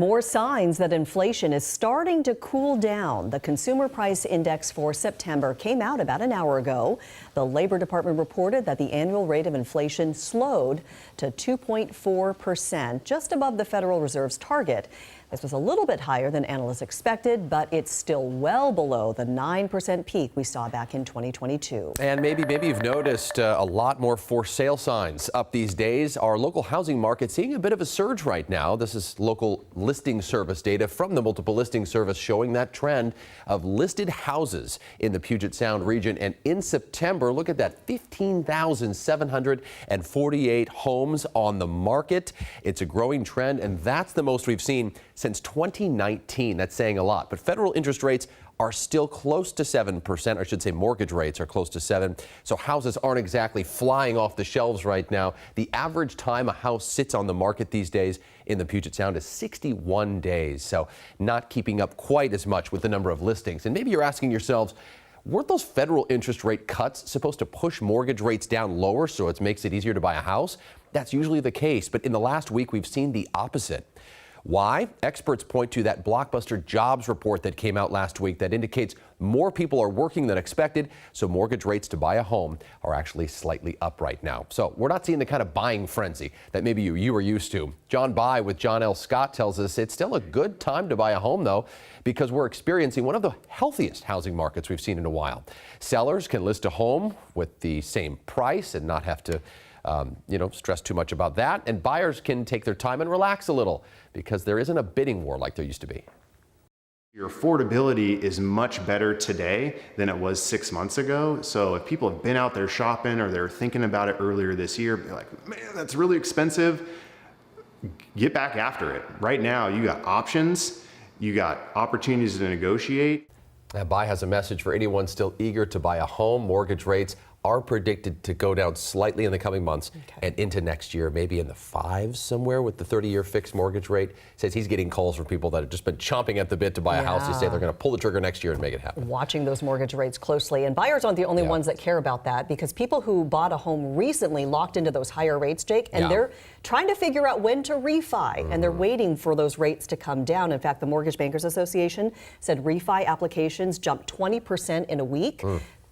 More signs that inflation is starting to cool down. The Consumer Price Index for September came out about an hour ago. The Labor Department reported that the annual rate of inflation slowed to 2.4%, just above the Federal Reserve's target. This was a little bit higher than analysts expected, but it's still well below the 9% peak we saw back in 2022. And maybe you've noticed a lot more for sale signs up these days. Our local housing market seeing a bit of a surge right now. This is local listing service data from the Multiple Listing Service showing that trend of listed houses in the Puget Sound region. And in September, look at that, 15,748 homes on the market. It's a growing trend, and that's the most we've seen since 2019. That's saying a lot. But federal interest rates are still close to 7%. I should say mortgage rates are close to 7%. So houses aren't exactly flying off the shelves right now. The average time a house sits on the market these days in the Puget Sound is 61 days. So not keeping up quite as much with the number of listings. And maybe you're asking yourselves, weren't those federal interest rate cuts supposed to push mortgage rates down lower so it makes it easier to buy a house? That's usually the case. But in the last week, we've seen the opposite. Why? Experts point to that blockbuster jobs report that came out last week that indicates more people are working than expected, so mortgage rates to buy a home are actually slightly up right now. So we're not seeing the kind of buying frenzy that maybe you were used to. John Bai with John L. Scott tells us it's still a good time to buy a home, though, because we're experiencing one of the healthiest housing markets we've seen in a while. Sellers can list a home with the same price and not have to stress too much about that. And buyers can take their time and relax a little because there isn't a bidding war like there used to be. Your affordability is much better today than it was 6 months ago. So if people have been out there shopping or they're thinking about it earlier this year, they're like, man, that's really expensive. Get back after it. Right now, you got options, you got opportunities to negotiate. Bai has a message for anyone still eager to buy a home. Mortgage rates are predicted to go down slightly in the coming months and into next year, maybe in the 5s somewhere with the 30-year fixed mortgage rate. Says he's getting calls from people that have just been chomping at the bit to buy a house. They say they're going to pull the trigger next year and make it happen. Watching those mortgage rates closely, and buyers aren't the only ones that care about that, because people who bought a home recently locked into those higher rates, Jake, and they're trying to figure out when to refi, and they're waiting for those rates to come down. In fact, the Mortgage Bankers Association said refi applications jumped 20% in a week.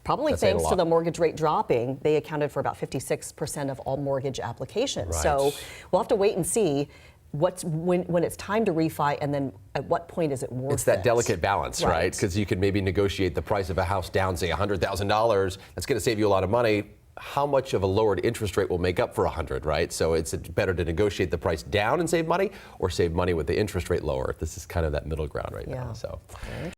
Probably thanks to the mortgage rate dropping. They accounted for about 56% of all mortgage applications. Right. So we'll have to wait and see when it's time to refi, and then at what point is it worth it? It's that delicate balance, right? Because you could maybe negotiate the price of a house down, say $100,000. That's going to save you a lot of money. How much of a lowered interest rate will make up for 100, right? So it's better to negotiate the price down and save money, or save money with the interest rate lower. This is kind of that middle ground right now. So.